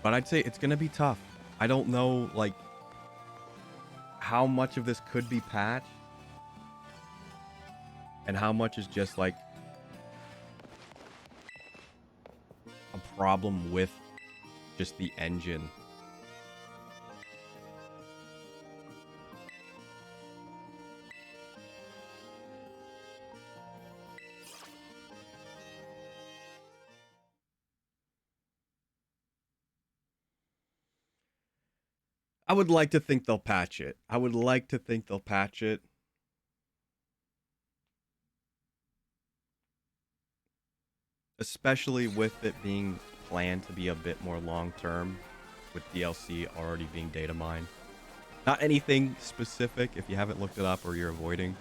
But I'd say it's gonna be tough. I don't know, like, how much of this could be patched and how much is just, like, a problem with just the engine. I would like to think they'll patch it. I would like to think they'll patch it. Especially with it being planned to be a bit more long-term, with DLC already being data mined. Not anything specific if you haven't looked it up or you're avoiding.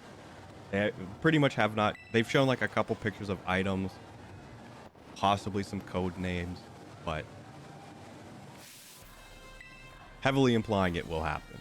They pretty much have not. They've shown like a couple pictures of items, possibly some code names, but heavily implying it will happen.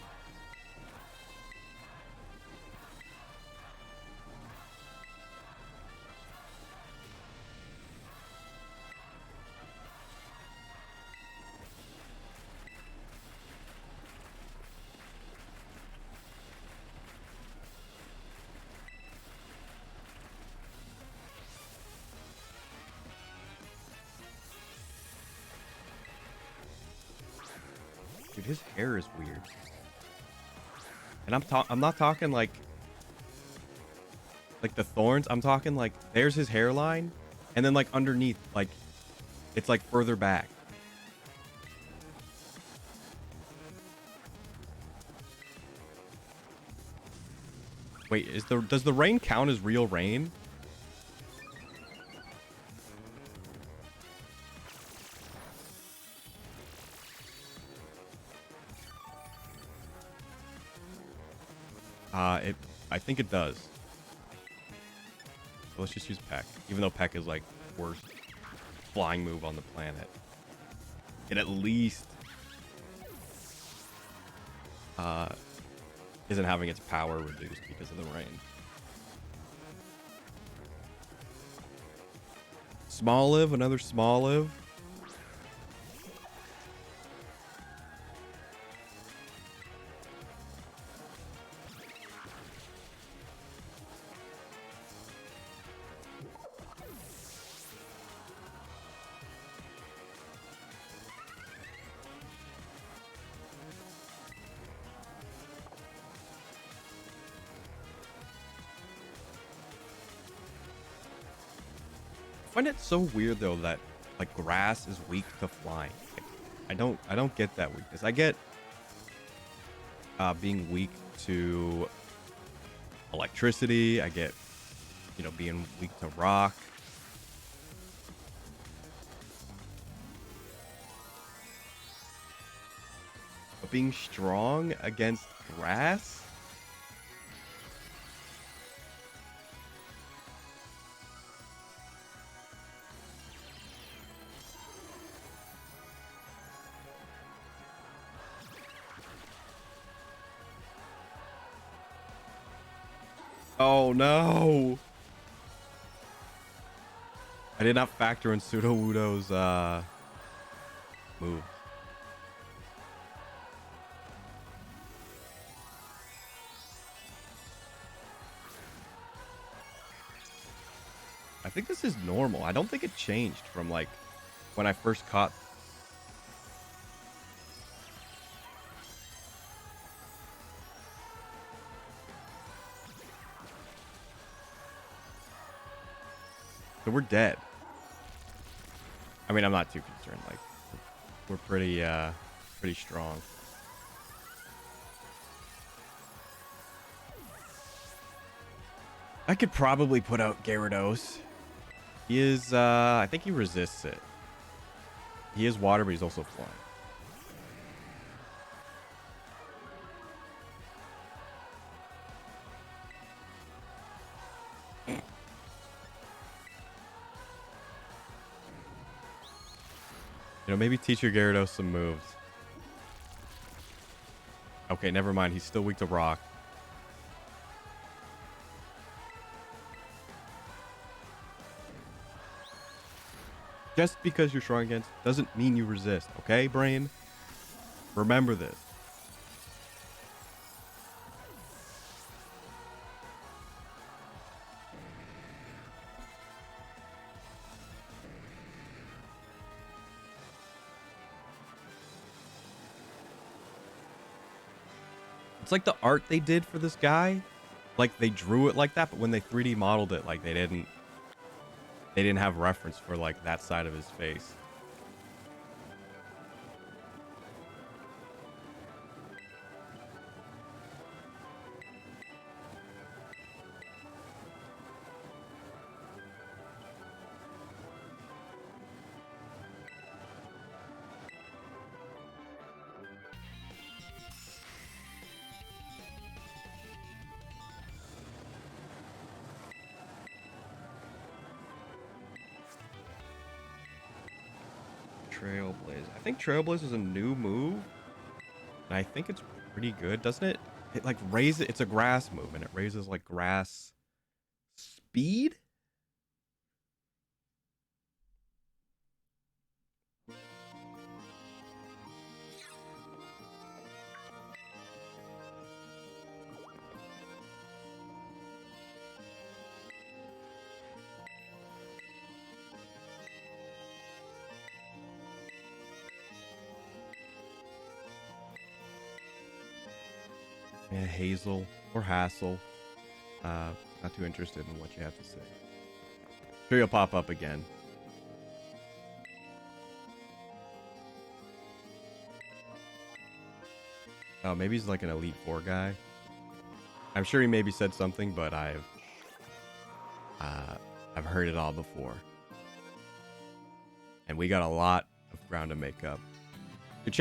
Dude, his hair is weird. And I'm not talking like the thorns. I'm talking like there's his hairline and then like underneath like it's like further back. Wait, does the rain count as real rain? I think it does. So let's just use Peck, even though Peck is like worst flying move on the planet. It at least isn't having its power reduced because of the rain. Smoliv, another Smoliv. I find it so weird though that like grass is weak to flying. Like, I don't get that weakness. I get being weak to electricity. I get, you know, being weak to rock. But being strong against grass? Oh no! I did not factor in Sudowoodo's move. I think this is normal. I don't think it changed from like when I first caught. So we're dead. I mean, I'm not too concerned. Like, we're pretty strong. I could probably put out Gyarados. He is, I think he resists it. He is water, but he's also flying. You know, maybe teach your Gyarados some moves. Okay, never mind. He's still weak to rock. Just because you're strong against doesn't mean you resist, okay, brain? Remember this. It's like the art they did for this guy. Like they drew it like that, but when they 3D modeled it, like they didn't have reference for like that side of his face. Trailblaze. I think Trailblaze is a new move, and I think it's pretty good, doesn't it? It like raises. It's a grass move, and it raises like grass speed. Yeah, Hazel or Hassel. Not too interested in what you have to say. Sure, you'll pop up again. Oh, maybe he's like an Elite Four guy. I'm sure he maybe said something, but I've heard it all before. And we got a lot of ground to make up. Dude,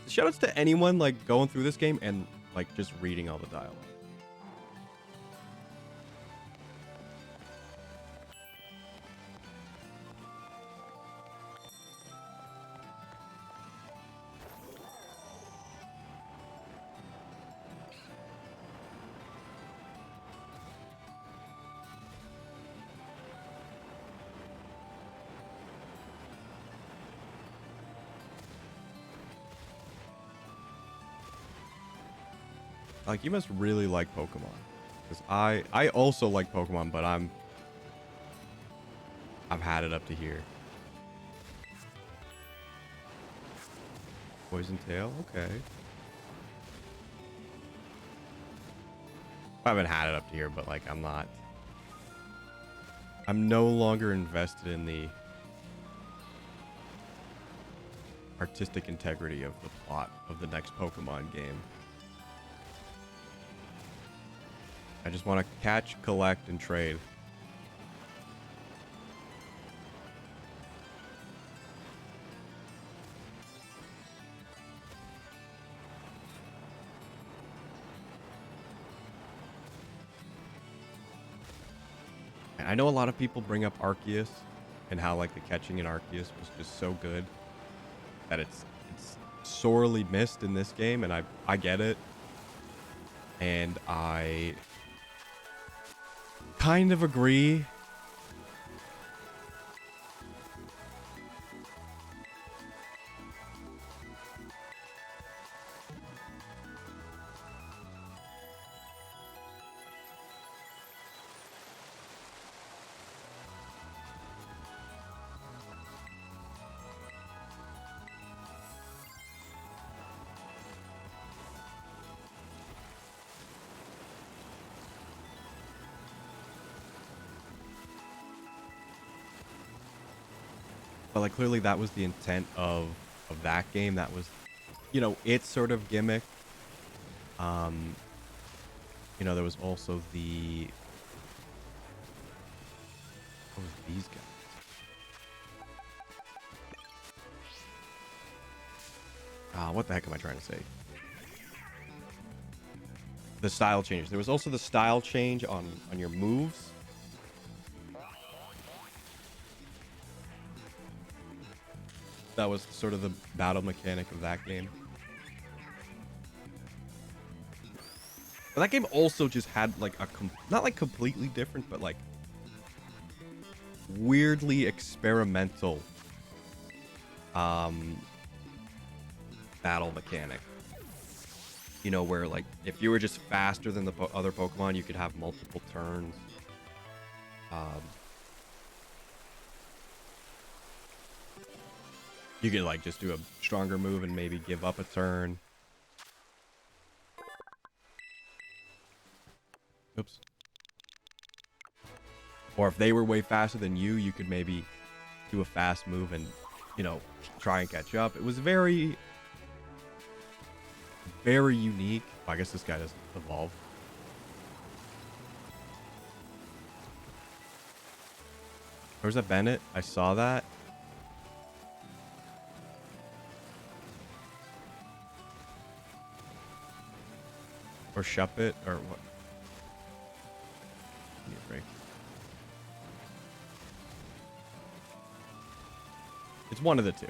shoutouts to anyone like going through this game and like just reading all the dialogue. Like, you must really like Pokemon. Because I also like Pokemon, but I've had it up to here. Poison Tail? Okay. I haven't had it up to here, but like I'm no longer invested in the artistic integrity of the plot of the next Pokemon game. I just want to catch, collect, and trade. I know a lot of people bring up Arceus and how like the catching in Arceus was just so good that it's sorely missed in this game, and I get it. And I kind of agree. But like clearly that was the intent of that game. That was, you know, its sort of gimmick. You know, there was also the what was these guys? What the heck am I trying to say? The style change. There was also the style change on your moves. That was sort of the battle mechanic of that game. But that game also just had like not like completely different, but like weirdly experimental um, battle mechanic. You know, where like if you were just faster than the other Pokemon, you could have multiple turns. Um, you could like just do a stronger move and maybe give up a turn. Oops. Or if they were way faster than you, you could maybe do a fast move and, you know, try and catch up. It was very, very unique. Oh, I guess this guy doesn't evolve. Where's that Bennett? I saw that. Or Shuppet, or what? Give me a break. It's one of the two.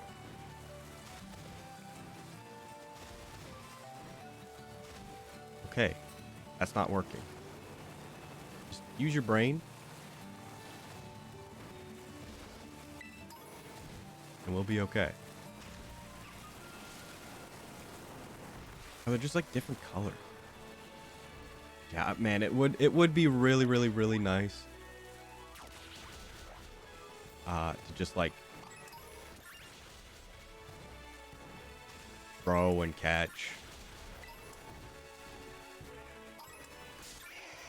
Okay. That's not working. Just use your brain. And we'll be okay. Oh, they're just like different colors. Yeah, man, it would be really, really, really nice. To just like throw and catch.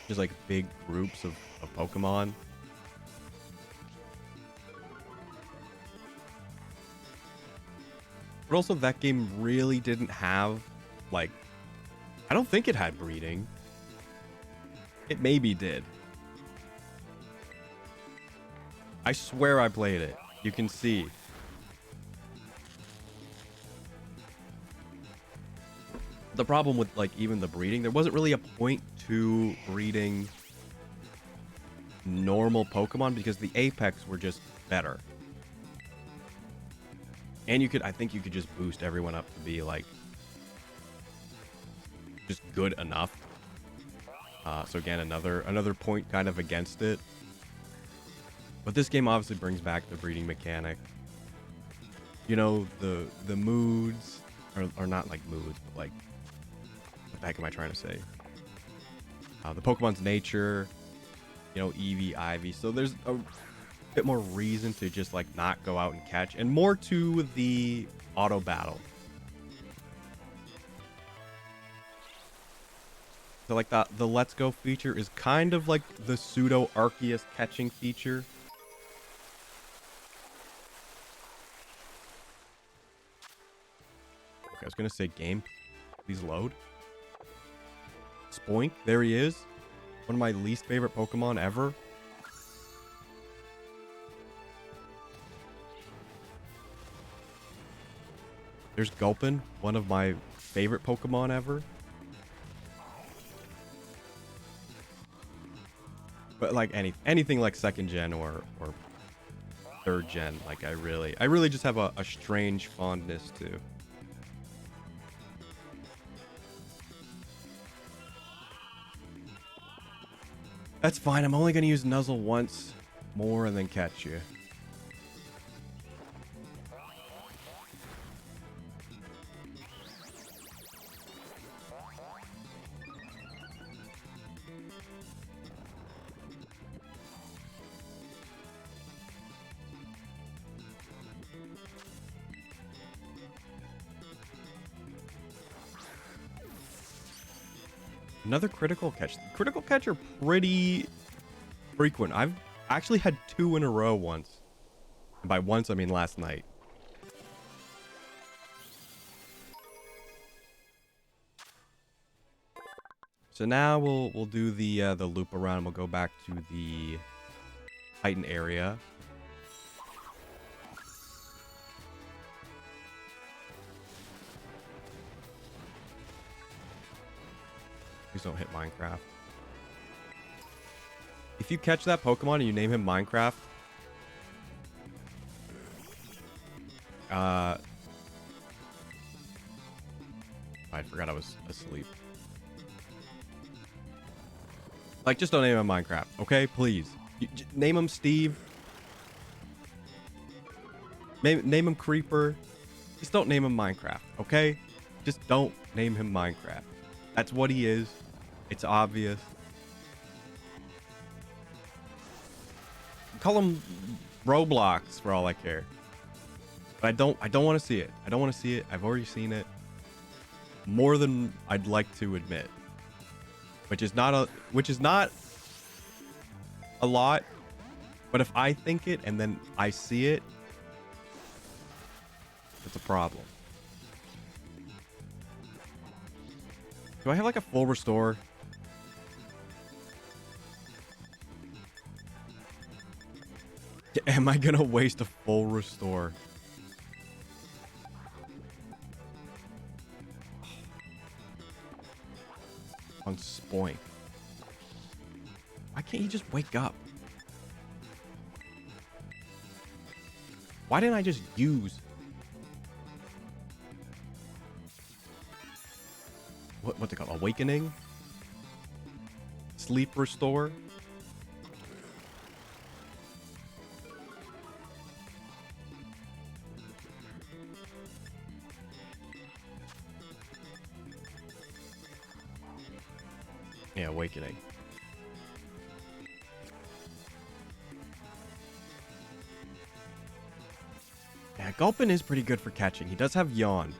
Just like big groups of Pokemon. But also that game really didn't have like, I don't think it had breeding. It maybe did. I swear I played it. You can see. The problem with like even the breeding, there wasn't really a point to breeding normal Pokemon because the Apex were just better. And you could, I think you could just boost everyone up to be like just good enough. So again, another point kind of against it. But this game obviously brings back the breeding mechanic. You know, the moods are not like moods, but like, what the heck am I trying to say? The Pokemon's nature, you know, Eevee, Ivy. So there's a bit more reason to just like not go out and catch, and more to the auto battle. So like the Let's Go feature is kind of like the pseudo Arceus catching feature. Okay, I was gonna say game. Please load. Spoink, there he is. One of my least favorite Pokemon ever. There's Gulpin, one of my favorite Pokemon ever. But like anything like second gen or third gen, like I really just have a strange fondness to. That's fine. I'm only gonna use Nuzzle once more and then catch you. Another critical catch. Critical catch are pretty frequent. I've actually had 2 in a row once. And by once, I mean last night. So now we'll do the loop around. We'll go back to the Titan area. Please don't hit Minecraft. If you catch that Pokemon and you name him Minecraft, I forgot I was asleep. Like, just don't name him Minecraft, okay? Please. Name him Steve. Name him Creeper. Just don't name him Minecraft, okay? Just don't name him Minecraft. That's what he is. It's obvious. Call him Roblox for all I care. But I don't want to see it. I don't want to see it. I've already seen it more than I'd like to admit. Which is not a lot. But if I think it and then I see it, it's a problem. Do I have like a full restore? Am I gonna waste a full restore? On Spoink. Why can't he just wake up? Why didn't I just use... What's it called? Awakening? Sleep restore? Yeah, awakening. Yeah, Gulpin is pretty good for catching. He does have Yawn.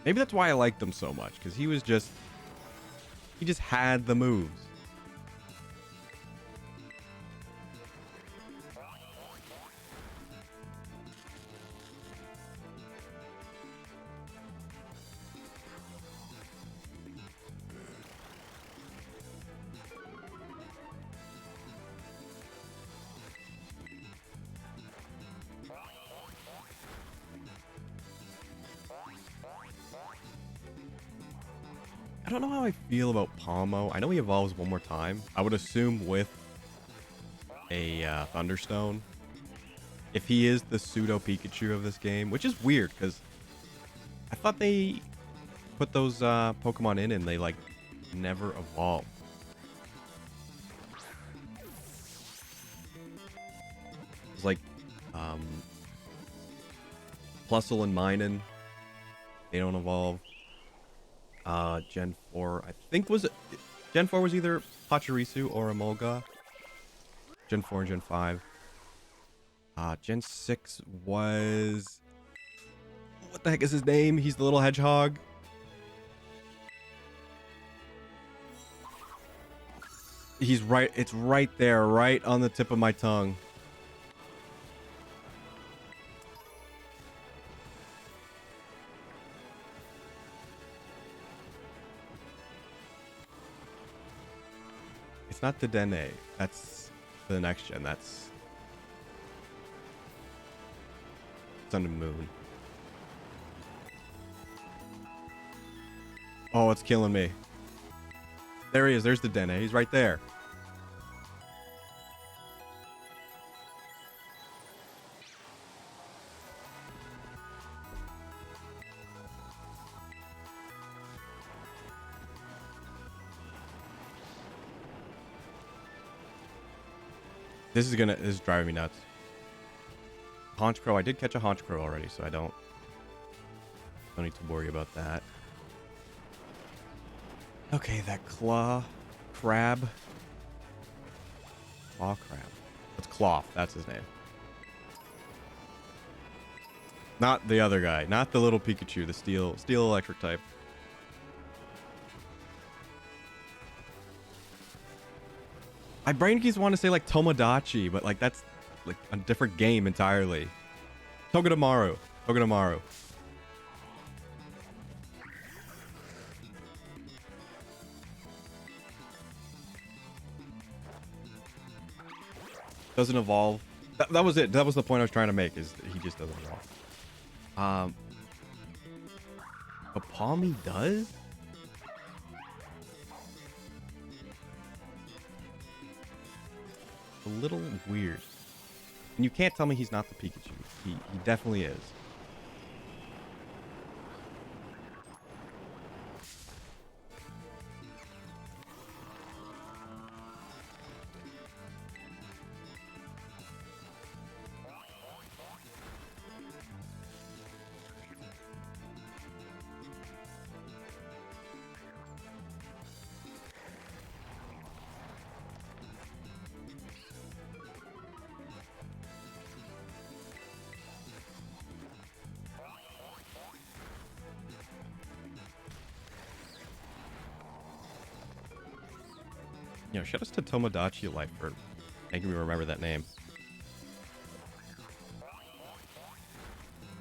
Maybe that's why I liked him so much, because he just had the moves. I don't know how I feel about Palmo. I know he evolves one more time. I would assume with a Thunderstone. If he is the pseudo Pikachu of this game, which is weird because I thought they put those Pokemon in and they like never evolved. It's like Plusle and Minun. They don't evolve. Gen 4, I think Gen 4 was either Pachirisu or Emolga. Gen 4 and Gen 5. Gen 6 was... What the heck is his name? He's the little hedgehog. He's right, it's right there, right on the tip of my tongue. It's not the Dedenne. That's the next gen. That's Sun and Moon. Oh, it's killing me. There he is. There's the Dedenne. He's right there. This is driving me nuts. Honchkrow. I did catch a Honchkrow already, so I don't need to worry about that. Okay, that Claw Crab. Claw Crab. It's Cloth. That's his name. Not the other guy. Not the little Pikachu. The steel electric type. My brain keeps wanting to say like Tomodachi, but like that's like a different game entirely. Togedemaru. Doesn't evolve. That was it. That was the point I was trying to make, is that he just doesn't evolve. But Palmy does? A little weird. And you can't tell me he's not the Pikachu. He definitely is. Shout out to Tomodachi Life for making me remember that name.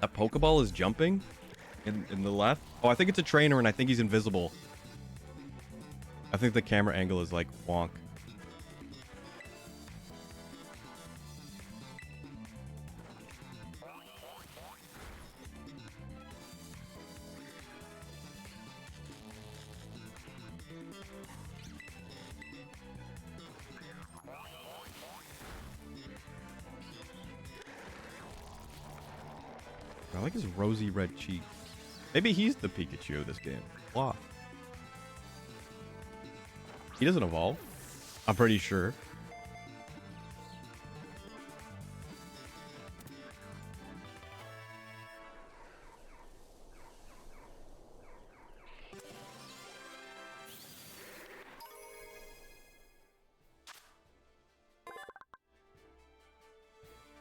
That Pokeball is jumping in the left. Oh, I think it's a trainer, and I think he's invisible. I think the camera angle is like wonk. I like his rosy red cheeks. Maybe he's the Pikachu of this game. Wow. He doesn't evolve. I'm pretty sure.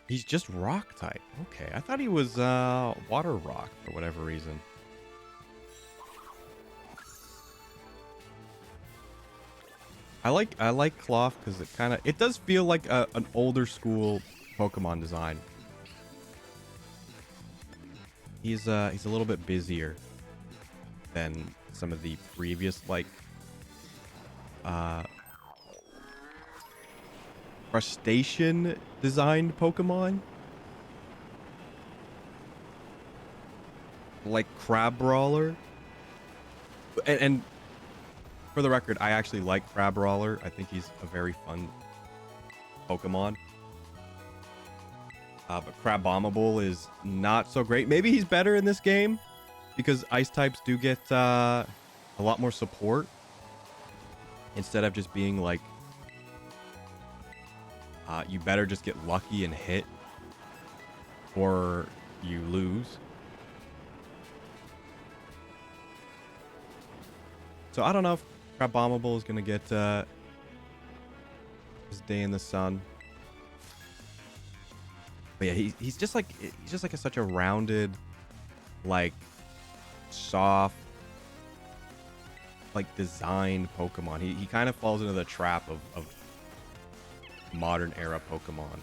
He's just rock type. Okay, I thought he was water rock for whatever reason. I like Cloth because it does feel like an older school Pokemon design. He's a little bit busier than some of the previous crustacean designed Pokemon. Like Crabrawler. And for the record, I actually like Crabrawler. I think he's a very fun Pokemon. But Crabominable is not so great. Maybe he's better in this game because ice types do get a lot more support instead of just being like you better just get lucky and hit or you lose. So I don't know if Crabominable is gonna get his day in the sun. But yeah, he's just like such a rounded, like soft, like designed Pokemon. He kind of falls into the trap of modern era Pokemon.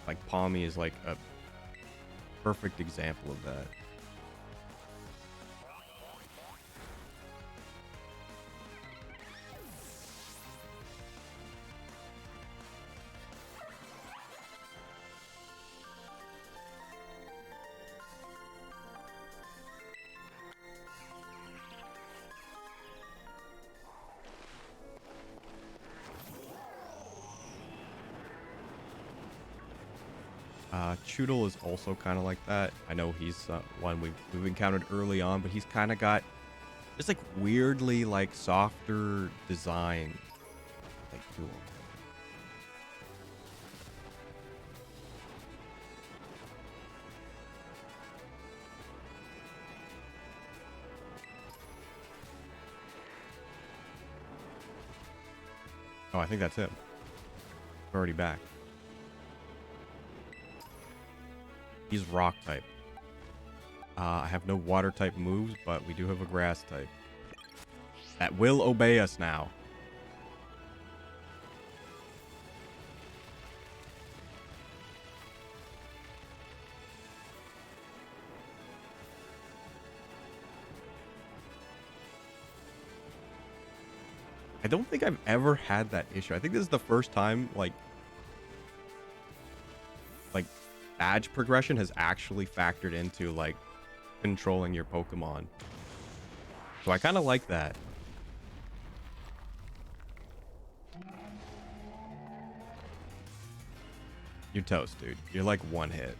Like Palmy is like a perfect example of that. Choodle is also kind of like that. I know he's one we've encountered early on, but he's kind of got just like weirdly like softer design like to him. Oh, I think that's him. We're already back. He's rock type. I have no water type moves, but we do have a grass type that will obey us now. I don't think I've ever had that issue. I think this is the first time like badge progression has actually factored into like controlling your Pokemon. So I kind of like that. You're toast, dude. You're like one hit.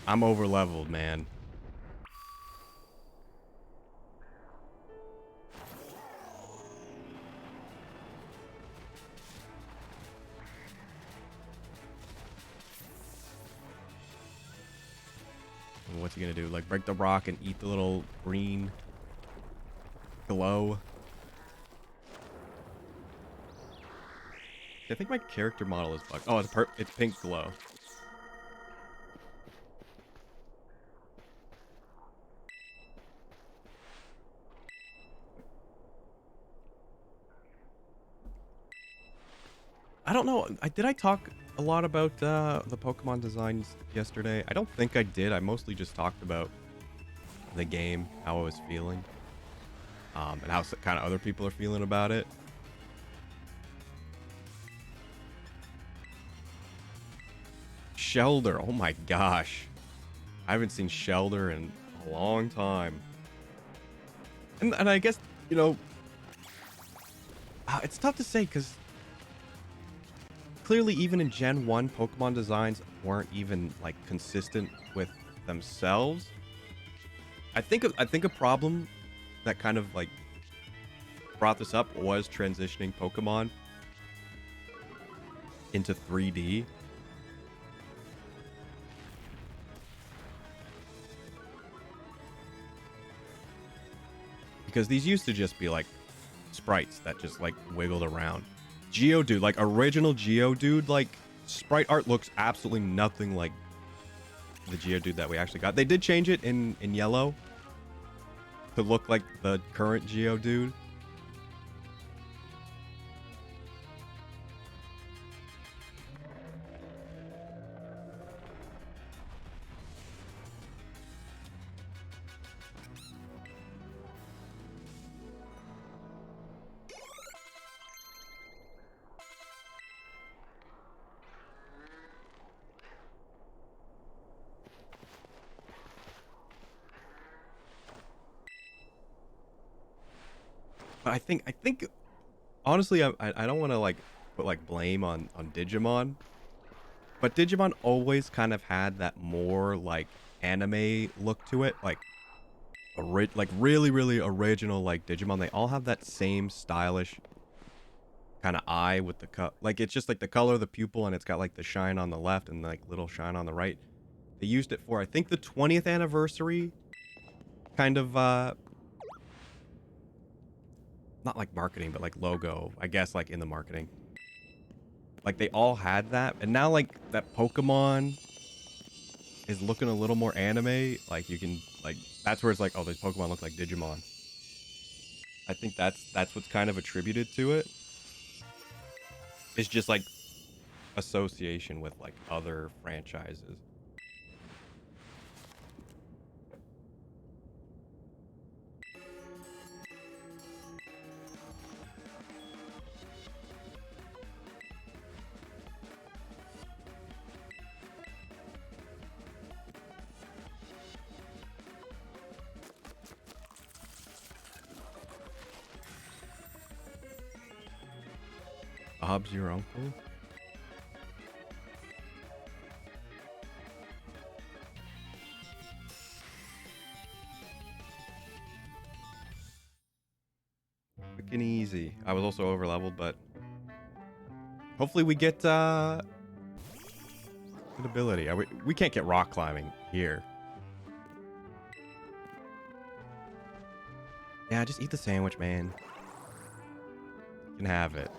I'm over leveled, man. What's he gonna do? Like break the rock and eat the little green glow? I think my character model is bugged. Oh, it's pink glow. I don't know. Did I talk a lot about the Pokemon designs yesterday? I don't think I did. I mostly just talked about the game, how I was feeling, and how kind of other people are feeling about it. Shelder. Oh my gosh. I haven't seen Shelder in a long time. And I guess, you know, it's tough to say because clearly even in Gen 1, Pokemon designs weren't even like consistent with themselves. I think a problem that kind of like brought this up was transitioning Pokemon into 3D. Because these used to just be like sprites that just like wiggled around. Geodude, like original Geodude, like sprite art looks absolutely nothing like the Geodude that we actually got. They did change it in yellow to look like the current Geodude. But I think honestly, I don't want to like put like blame on Digimon, but Digimon always kind of had that more like anime look to it, like like really original like Digimon. They all have that same stylish kind of eye with the like it's just like the color of the pupil, and it's got like the shine on the left and like little shine on the right. They used it for I think the 20th anniversary kind of not like marketing, but like logo, I guess, like in the marketing. Like they all had that, and now like that Pokemon is looking a little more anime. Like you can like that's where it's like, oh, these Pokemon look like Digimon. I think that's what's kind of attributed to it. It's just like association with like other franchises. Bob's your uncle? Quick and easy. I was also over leveled, but hopefully we get good ability. We can't get rock climbing here. Yeah, just eat the sandwich, man. You can have it.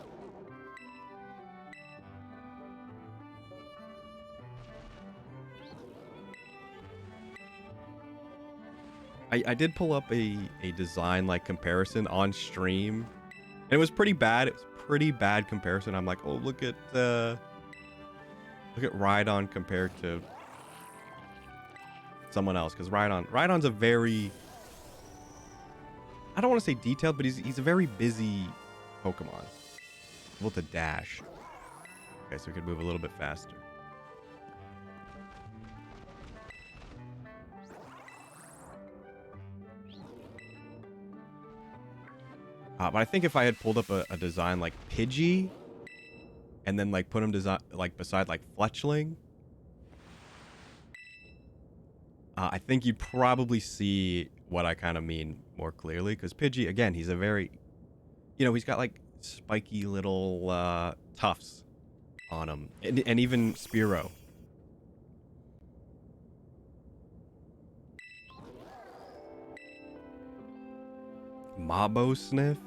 I did pull up a design like comparison on stream, and it was pretty bad. It was pretty bad comparison. I'm like, oh, look at Rhydon compared to someone else, because Rhydon's a very, I don't want to say detailed, but he's a very busy Pokemon. Able to dash. Okay, so we could move a little bit faster. But I think if I had pulled up a design like Pidgey, and then like put him design like beside like Fletchling, I think you'd probably see what I kind of mean more clearly. Because Pidgey, again, he's a very, you know, he's got like spiky little tufts on him, and even Spearow. Mabo Sniff.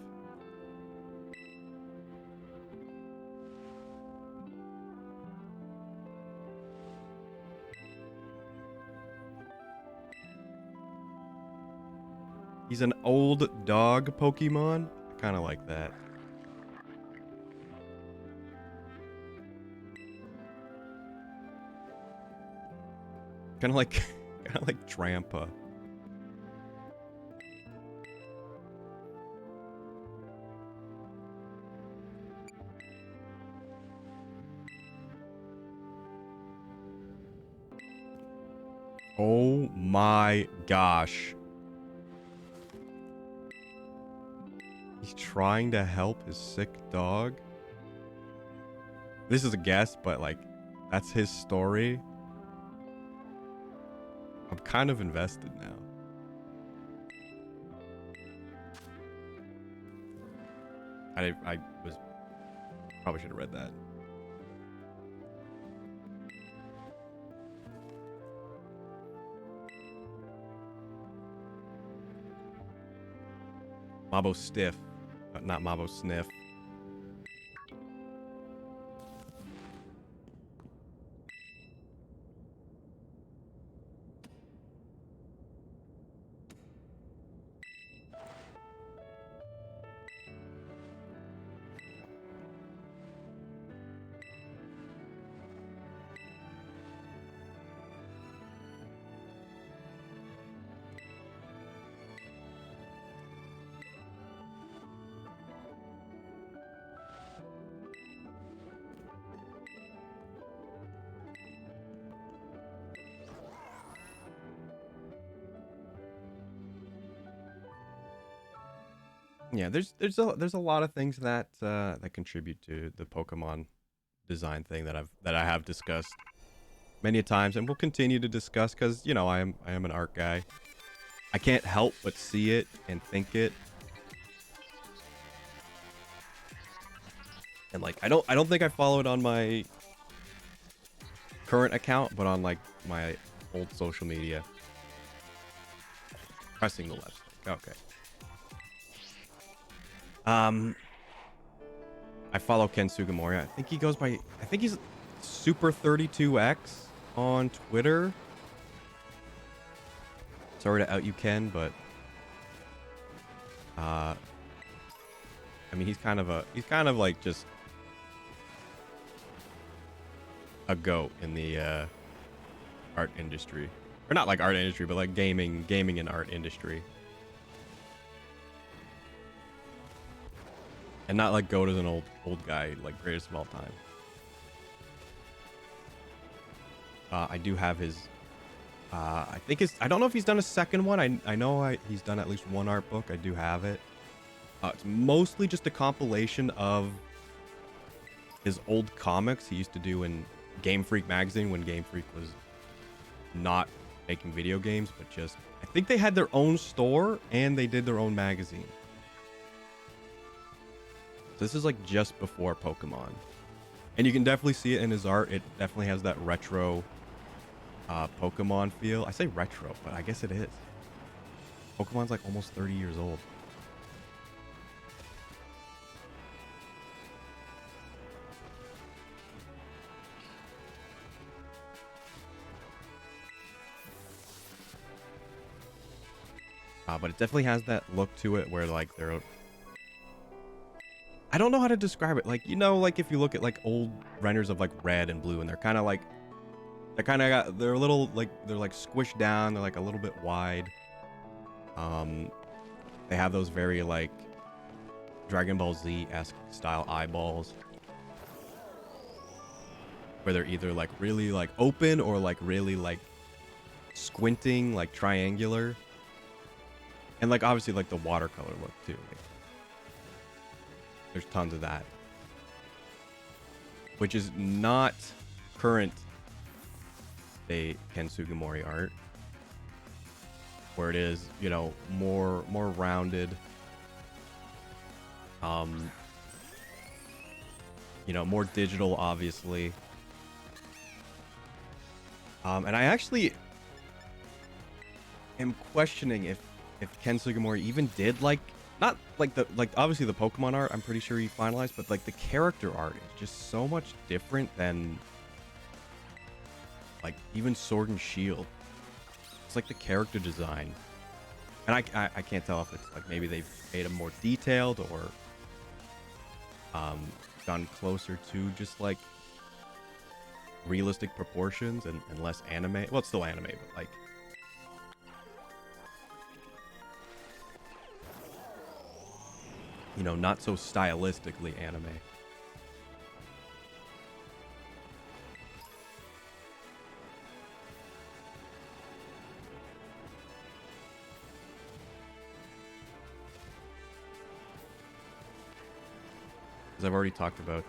He's an old dog Pokemon. I kind of like that. Kind of like, kind of like Trampa. Oh my gosh. He's trying to help his sick dog. This is a guess, but like, that's his story. I'm kind of invested now. I was probably should have read that. Mabo Stiff, not Mabo Sniff. Yeah, there's a lot of things that that contribute to the Pokemon design thing that I have discussed many a times and will continue to discuss because you know I am an art guy. I can't help but see it and think it, and like I don't think I follow it on my current account, but on like my old social media. Pressing the left stick. Okay. I follow Ken Sugimori. I think he goes by, I think he's Super32X on Twitter. Sorry to out you, Ken, but I mean he's kind of like just a goat in the art industry. Or not like art industry, but like gaming and art industry. And not like goat as an old guy, like greatest of all time. I do have his I think I don't know if he's done a second one. I know he's done at least one art book. I do have it. It's mostly just a compilation of his old comics he used to do in Game Freak magazine when Game Freak was not making video games, but just I think they had their own store and they did their own magazine. So this is like just before Pokemon. And you can definitely see it in his art. It definitely has that retro Pokemon feel. I say retro, but I guess it is. Pokemon's like almost 30 years old. But it definitely has that look to it where like they're... I don't know how to describe it. Like, you know, like if you look at like old renders of like red and blue and they're kind of like... they're a little like, they're like squished down. They're like a little bit wide. They have those very like Dragon Ball Z-esque style eyeballs. Where they're either like really like open or like really like squinting, like triangular. And like obviously like the watercolor look too. Like, there's tons of that. Which is not current day Ken Sugimori art. Where it is, you know, more rounded. You know, more digital obviously. And I actually am questioning if Ken Sugimori even did like not like obviously the Pokemon art I'm pretty sure he finalized, but like the character art is just so much different than like even Sword and Shield. It's like the character design, and I can't tell if it's like maybe they've made them more detailed or gone closer to just like realistic proportions and less anime. Well, it's still anime, but like, you know, not so stylistically anime. Because I've already talked about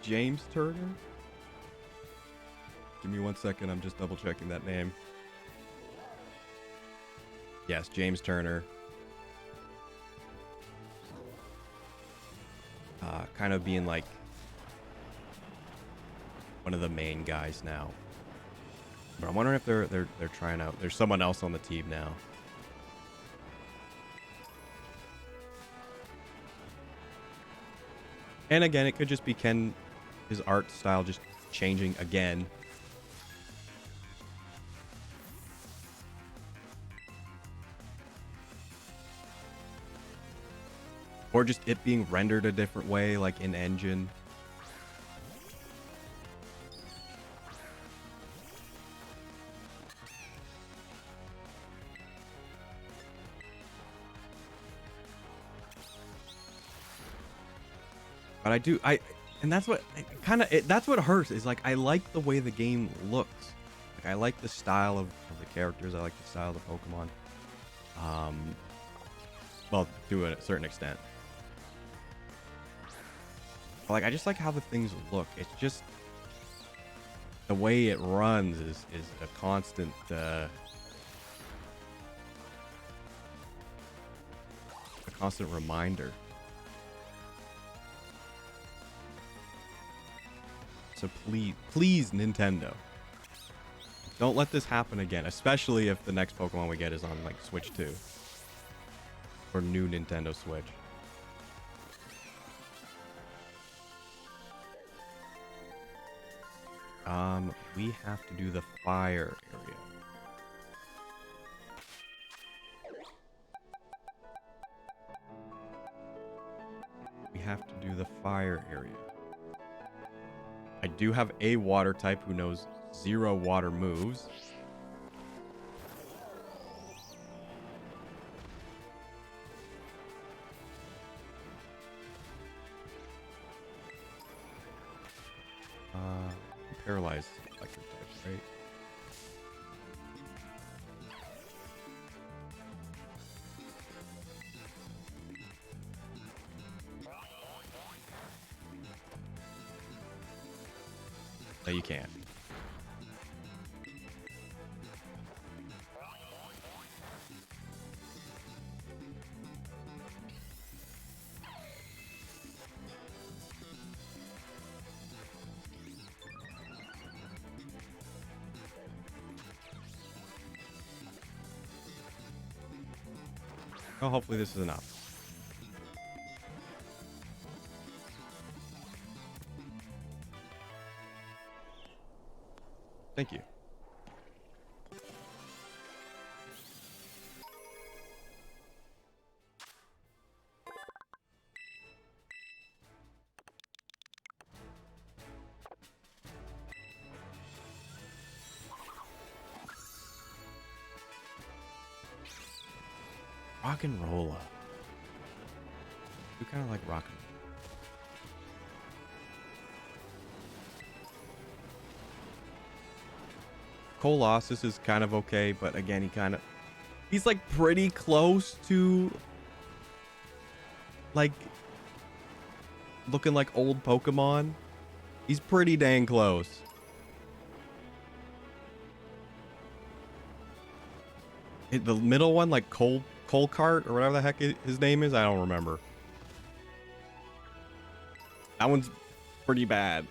James Turner. Give me 1 second. I'm just double checking that name. Yes, James Turner. Kind of being like one of the main guys now. But I'm wondering if they're trying out. There's someone else on the team now. And again, it could just be Ken, his art style just changing again. Or just it being rendered a different way, like in engine. But and that's what that's what hurts, is like, I like the way the game looks. Like, I like the style of the characters. I like the style of the Pokemon. Well, to a certain extent. But like, I just like how the things look. It's just the way it runs is a constant reminder. So please, Nintendo, don't let this happen again, especially if the next Pokemon we get is on like Switch 2 or new Nintendo Switch. We have to do the fire area. We have to do the fire area. I do have a water type who knows 0 water moves. Paralyzed electric type, right? No, you can't. Oh, hopefully this is enough. Thank you. Rock and rolla. You kind of like rock and Colossus is kind of okay, but again, he's like pretty close to like looking like old Pokemon. He's pretty dang close. The middle one, like Colcart or whatever the heck his name is, I don't remember. That one's pretty bad.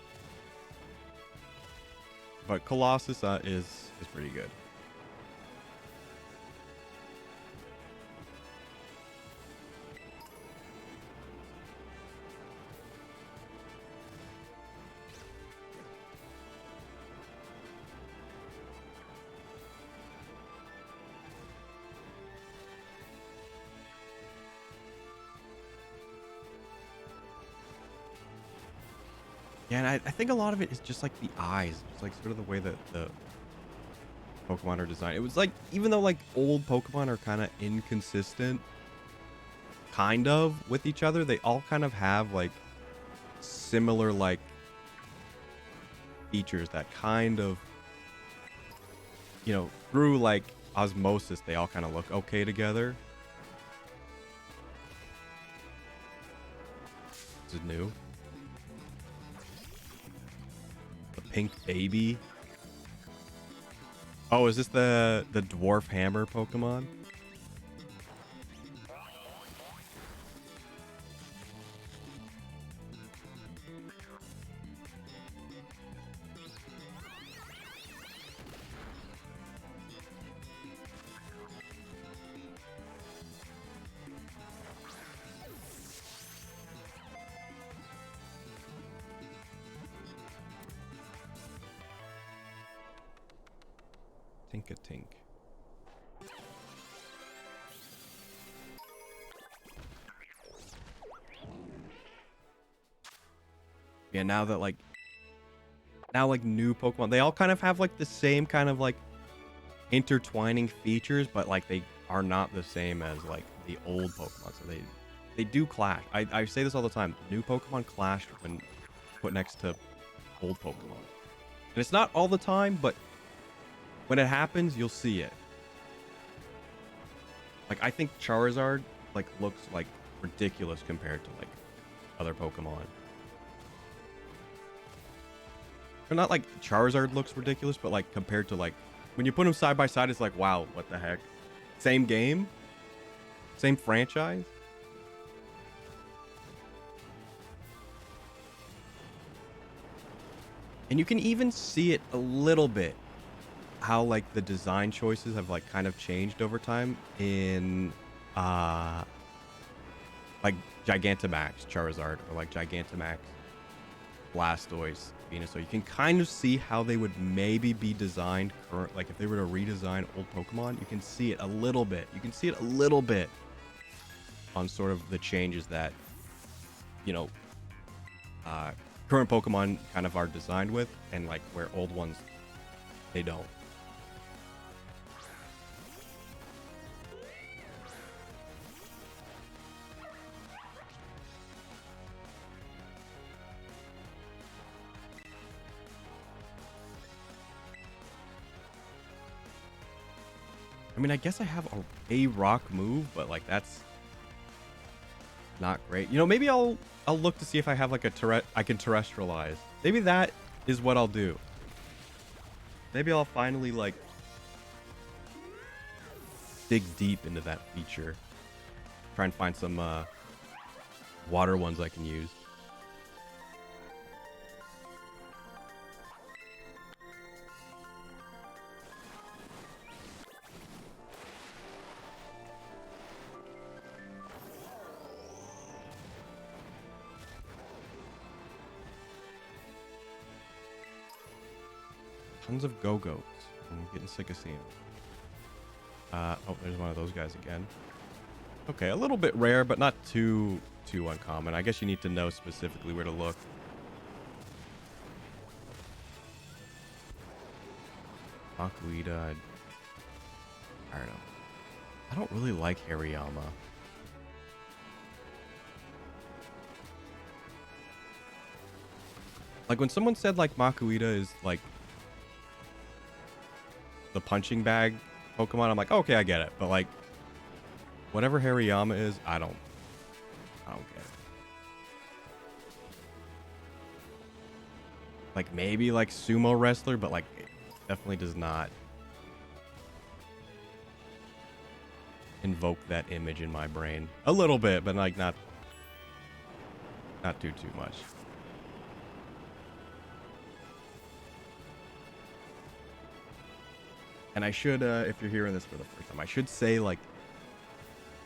But Colossus is pretty good. Yeah, and I think a lot of it is just like the eyes. It's like sort of the way that the Pokemon are designed. It was like, even though like old Pokemon are kind of inconsistent, kind of with each other, they all kind of have like similar like features that kind of, through like osmosis, they all kind of look okay together. This is new. The pink baby. Oh, is this the dwarf hammer Pokemon? Tink-a-tink. Yeah, now like new Pokemon, they all kind of have like the same kind of like intertwining features, but like they are not the same as like the old Pokemon. So they do clash. I say this all the time. New Pokemon clash when put next to old Pokemon. And it's not all the time, but when it happens, you'll see it. Like I think Charizard like looks like ridiculous compared to like other Pokemon. Or not like Charizard looks ridiculous, but like compared to like when you put them side by side, it's like, wow, what the heck? Same game, same franchise. And you can even see it a little bit how like the design choices have like kind of changed over time in uh like Gigantamax Charizard or like Gigantamax Blastoise Venusaur. You can kind of see how they would maybe be designed current, like if they were to redesign old Pokemon, you can see it a little bit. You can see it a little bit on sort of the changes that, you know, uh current Pokemon kind of are designed with, and like where old ones they don't. I mean, I guess I have a rock move, but like that's not great. You know, maybe I'll look to see if I have like I can terrestrialize. Maybe that is what I'll do. Maybe I'll finally like dig deep into that feature. Try and find some water ones I can use. Tons of Go-Goats. I'm getting sick of seeing them. Oh, there's one of those guys again. Okay, a little bit rare, but not too uncommon. I guess you need to know specifically where to look. Makuhita. I don't know. I don't really like Hariyama. Like when someone said like Makuhita is like the punching bag Pokemon, I'm like, okay, I get it. But like whatever Hariyama is, I don't get it. Like maybe like sumo wrestler, but like it definitely does not invoke that image in my brain. A little bit, but like not too much. And I should, if you're hearing this for the first time, I should say like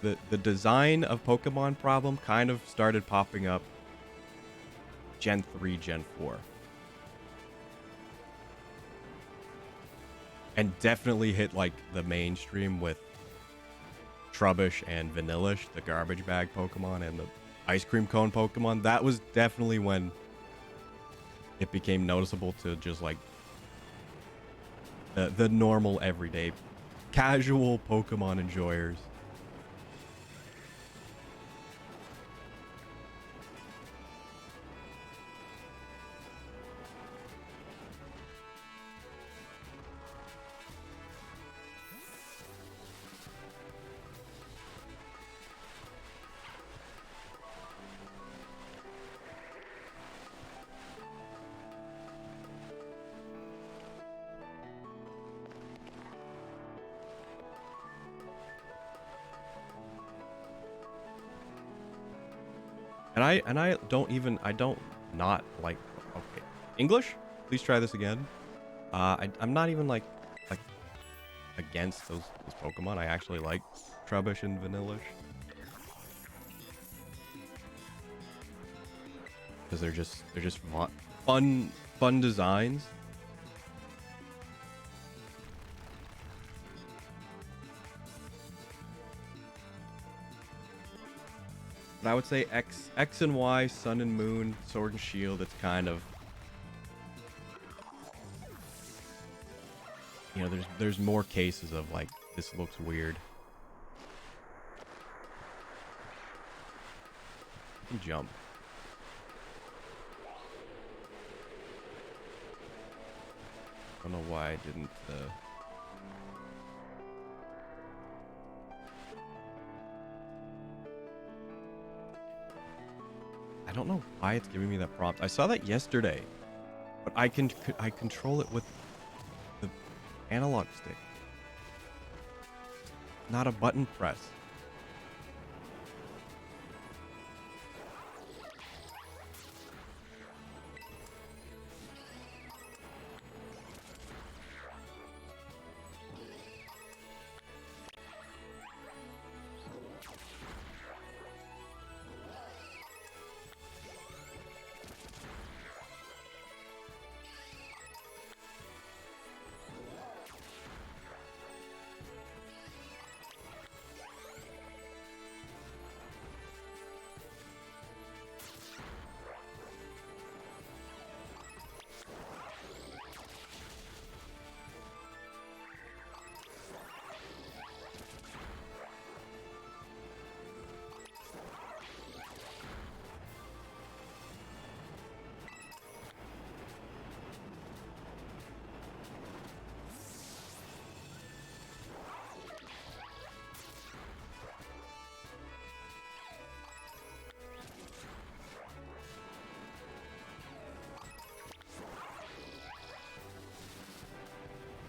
the design of Pokemon problem kind of started popping up Gen 3, Gen 4. And definitely hit like the mainstream with Trubbish and Vanillish, the garbage bag Pokemon, and the ice cream cone Pokemon. That was definitely when it became noticeable to just like the normal everyday casual Pokemon enjoyers. And I don't not like, okay, English, please try this again. I'm not even like against those Pokemon. I actually like Trubbish and Vanillish because they're just fun designs. But I would say X and Y, Sun and Moon, Sword and Shield, it's kind of, you know, there's more cases of like, this looks weird. I can jump. I don't know why I didn't I don't know why it's giving me that prompt. I saw that yesterday, but I control it with the analog stick, not a button press.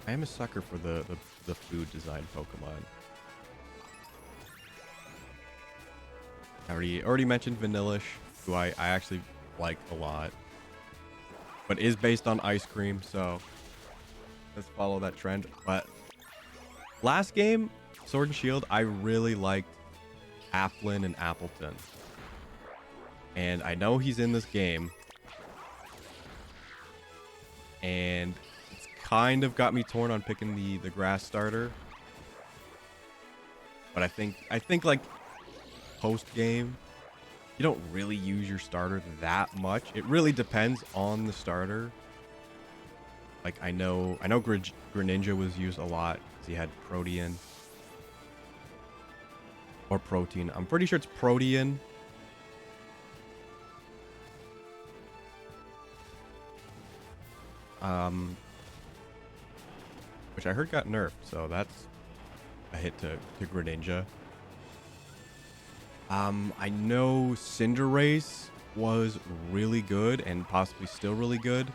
I am a sucker for the food design Pokemon. I already mentioned Vanillish, who I actually like a lot, but is based on ice cream, so let's follow that trend. But last game, Sword and Shield, I really liked Applin and Appleton, and I know he's in this game, and it's kind of got me torn on picking the grass starter. But I think like post game, you don't really use your starter that much. It really depends on the starter. Like I know Greninja was used a lot because he had Protean or Protein. I'm pretty sure it's Protean. Which I heard got nerfed, so that's a hit to Greninja. I know Cinderace was really good and possibly still really good.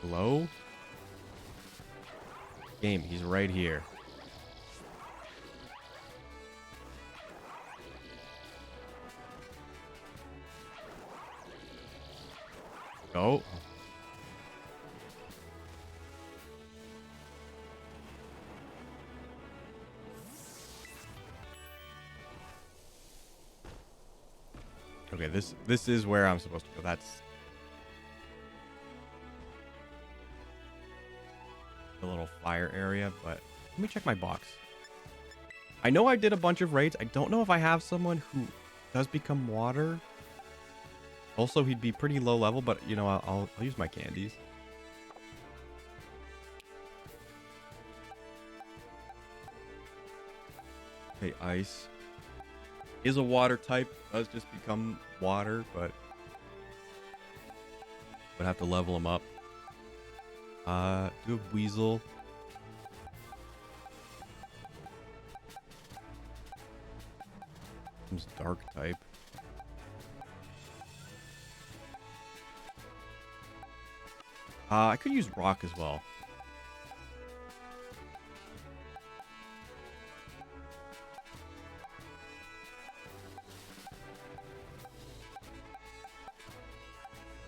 Hello? Game, he's right here. Go. Okay, this is where I'm supposed to go. That's the little fire area, but let me check my box. I know I did a bunch of raids. I don't know if I have someone who does become water. Also, he'd be pretty low level, but you know, I'll use my candies. Okay, ice is a water type. Does just become water, but would have to level him up. Do a weasel. Comes dark type. I could use rock as well.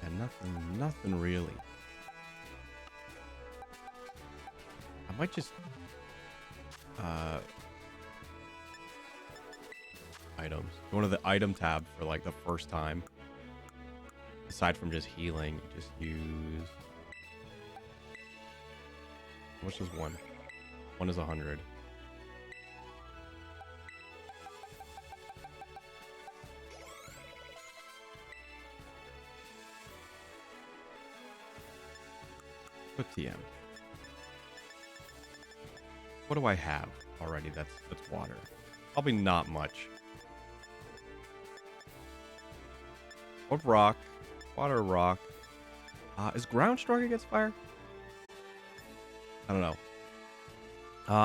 And nothing really. I might just items. Go to the item tab for like the first time. Aside from just healing, just use. How much is one? One is 100. Put TM. What do I have already? That's water. Probably not much. What rock? Water rock. Is ground strong against fire? I don't know.